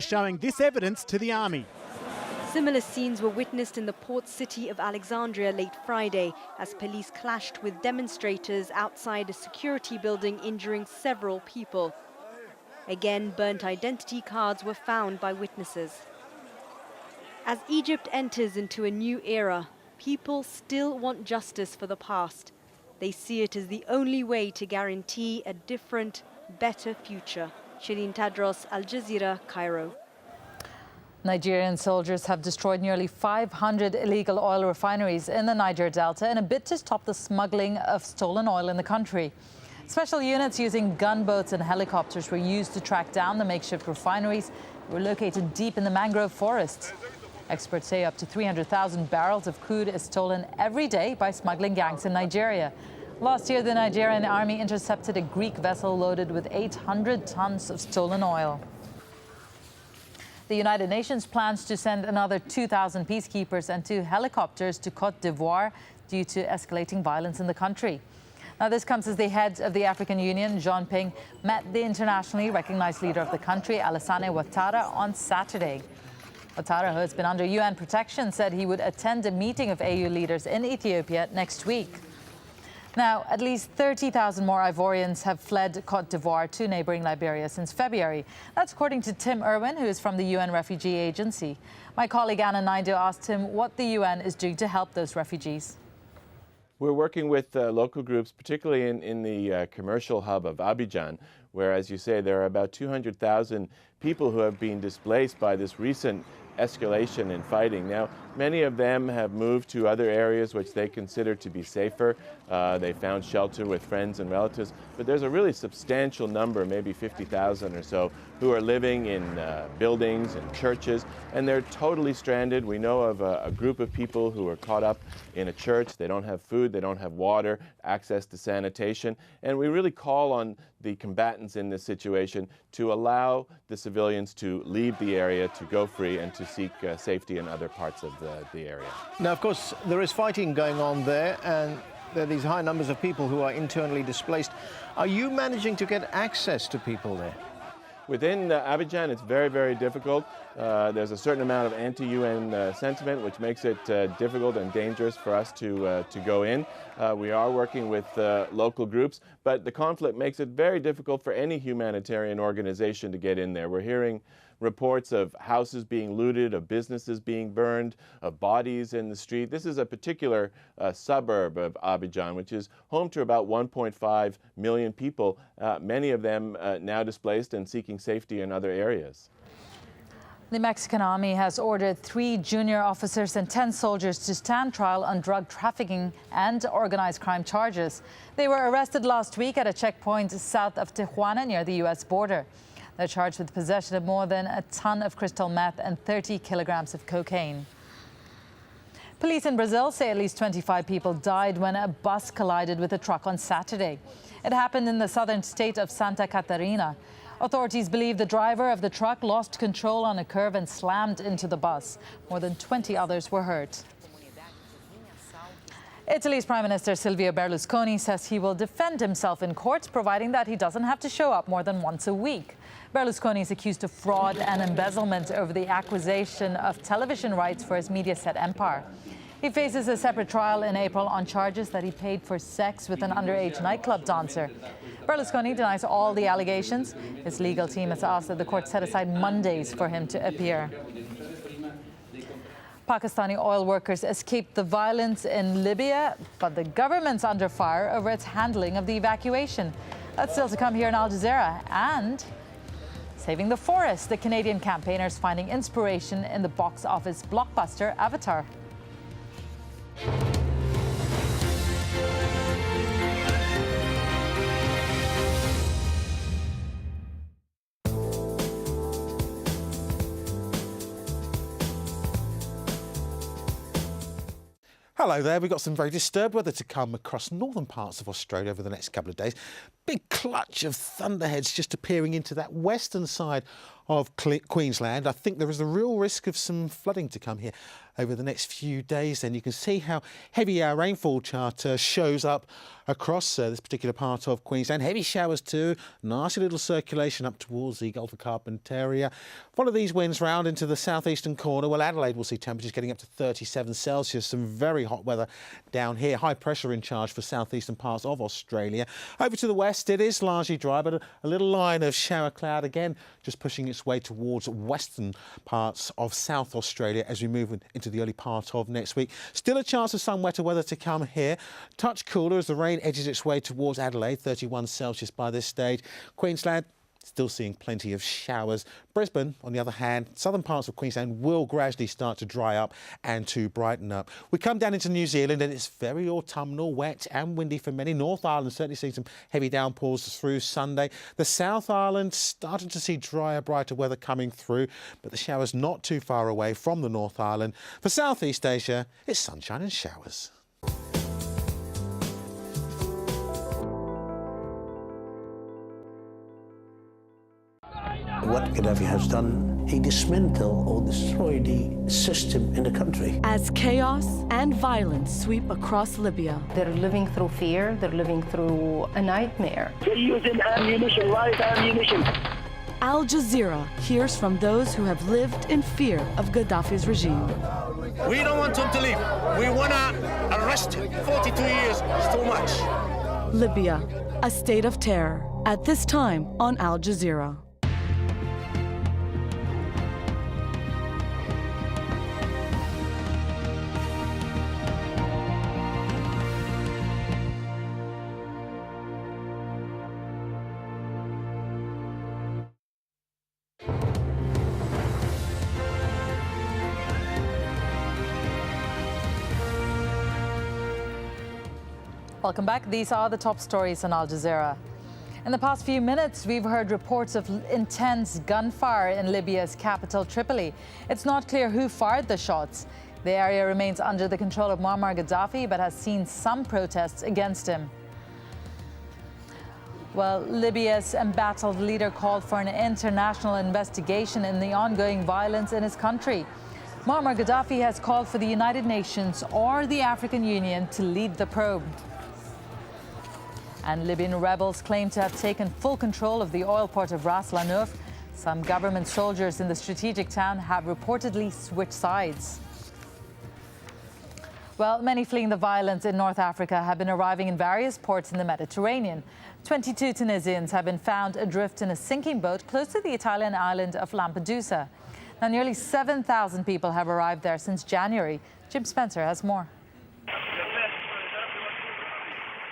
showing this evidence to the army. Similar scenes were witnessed in the port city of Alexandria late Friday as police clashed with demonstrators outside a security building, injuring several people. Again, burnt identity cards were found by witnesses. As Egypt enters into a new era, people still want justice for the past. They see it as the only way to guarantee a different, better future. Shireen Tadros, AlJazeera, Cairo. Nigerian soldiers have destroyed nearly 500 illegal oil refineries in the Niger Delta in a bid to stop the smuggling of stolen oil in the country. Special units using gunboats and helicopters were used to track down the makeshift refineries that were located deep in the mangrove forests. Experts say up to 300,000 barrels of crude is stolen every day by smuggling gangs in Nigeria. Last year, the Nigerian army intercepted a Greek vessel loaded with 800 tons of stolen oil. The United Nations plans to send another 2,000 peacekeepers and 2 helicopters to Côte d'Ivoire due to escalating violence in the country. Now, this comes as the head of the African Union, Jean Ping, met the internationally recognized leader of the country, Alassane Ouattara, on Saturday. Ouattara, who has been under UN protection, said he would attend a meeting of AU leaders in Ethiopia next week. Now, at least 30,000 more Ivorians have fled Côte d'Ivoire to neighboring Liberia since February. That's according to Tim Irwin, who is from the UN Refugee Agency. My colleague Anna Naidu asked him what the UN is doing to help those refugees. We're working with local groups, particularly in the commercial hub of Abidjan, where, as you say, there are about 200,000 people who have been displaced by this recent escalation in fighting. Now, many of them have moved to other areas which they consider to be safer. They found shelter with friends and relatives, but there's a really substantial number, maybe 50,000 or so, who are living in buildings and churches, and they're totally stranded. We know of a group of people who are caught up in a church. They don't have food, they don't have water, access to sanitation, and we really call on the combatants in this situation to allow the civilians to leave the area, to go free, and to seek safety in other parts of the area. Now, of course, there is fighting going on there, and there are these high numbers of people who are internally displaced. Are you managing to get access to people there? Within Abidjan, it's very, very difficult. There's a certain amount of anti-UN sentiment, which makes it difficult and dangerous for us to go in. We are working with local groups, but the conflict makes it very difficult for any humanitarian organization to get in there. We're hearing reports of houses being looted, of businesses being burned, of bodies in the street. This is a particular suburb of Abidjan, which is home to about 1.5 million people, many of them now displaced and seeking safety in other areas. The Mexican army has ordered 3 junior officers and 10 soldiers to stand trial on drug trafficking and organized crime charges. They were arrested last week at a checkpoint south of Tijuana near the U.S. border. They're charged with possession of more than a ton of crystal meth and 30 kilograms of cocaine. Police in Brazil say at least 25 people died when a bus collided with a truck on Saturday. It happened in the southern state of Santa Catarina. Authorities believe the driver of the truck lost control on a curve and slammed into the bus. More than 20 others were hurt. Italy's Prime Minister Silvio Berlusconi says he will defend himself in court, providing that he doesn't have to show up more than once a week. Berlusconi is accused of fraud and embezzlement over the acquisition of television rights for his Mediaset empire. He faces a separate trial in April on charges that he paid for sex with an underage nightclub dancer. Berlusconi denies all the allegations. His legal team has asked that the court set aside Mondays for him to appear. Pakistani oil workers escaped the violence in Libya, but the government's under fire over its handling of the evacuation. That's still to come here in AlJazeera. And saving the forest, the Canadian campaigners finding inspiration in the box office blockbuster Avatar. Hello there, we've got some very disturbed weather to come across northern parts of Australia over the next couple of days. Big clutch of thunderheads just appearing into that western side of Queensland. I think there is a real risk of some flooding to come here over the next few days. Then you can see how heavy our rainfall chart shows up across this particular part of Queensland. Heavy showers too, nasty little circulation up towards the Gulf of Carpentaria. Follow these winds round into the southeastern corner. Well, Adelaide will see temperatures getting up to 37 Celsius. Some very hot weather down here. High pressure in charge for southeastern parts of Australia. Over to the west, it is largely dry, but a little line of shower cloud again, just pushing its way towards western parts of South Australia as we move into the early part of next week. Still a chance of some wetter weather to come here. Touch cooler as the rain edges its way towards Adelaide, 31 Celsius by this stage. Queensland, still seeing plenty of showers. Brisbane, on the other hand, southern parts of Queensland will gradually start to dry up and to brighten up. We come down into New Zealand and it's very autumnal, wet and windy for many. North Island certainly seeing some heavy downpours through Sunday. The South Island starting to see drier, brighter weather coming through, but the showers not too far away from the North Island. For Southeast Asia, it's sunshine and showers. What Gaddafi has done, he dismantled or destroyed the system in the country. As chaos and violence sweep across Libya, they're living through fear, they're living through a nightmare. They're using ammunition, live ammunition. Al Jazeera hears from those who have lived in fear of Gaddafi's regime. We don't want him to leave. We want to arrest him. 42 years is too much. Libya, a state of terror. At this time on Al Jazeera. Welcome back. These are the top stories on Al Jazeera. In the past few minutes, we've heard reports of intense gunfire in Libya's capital, Tripoli. It's not clear who fired the shots. The area remains under the control of Muammar Gaddafi, but has seen some protests against him. Well, Libya's embattled leader called for an international investigation in the ongoing violence in his country. Muammar Gaddafi has called for the United Nations or the African Union to lead the probe. And Libyan rebels claim to have taken full control of the oil port of Ras Lanuf. Some government soldiers in the strategic town have reportedly switched sides. Well, many fleeing the violence in North Africa have been arriving in various ports in the Mediterranean. 22 Tunisians have been found adrift in a sinking boat close to the Italian island of Lampedusa. Now, nearly 7,000 people have arrived there since January. Jim Spencer has more.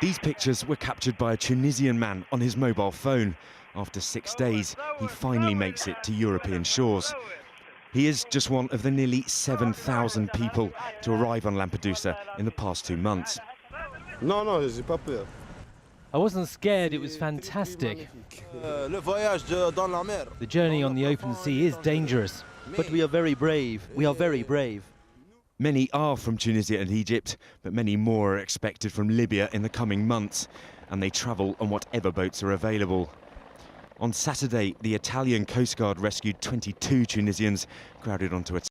These pictures were captured by a Tunisian man on his mobile phone. After 6 days, he finally makes it to European shores. He is just one of the nearly 7,000 people to arrive on Lampedusa in the past 2 months. I wasn't scared, it was fantastic. The journey on the open sea is dangerous. But we are very brave. We are very brave. Many are from Tunisia and Egypt, but many more are expected from Libya in the coming months, and they travel on whatever boats are available. On Saturday, the Italian Coast Guard rescued 22 Tunisians crowded onto a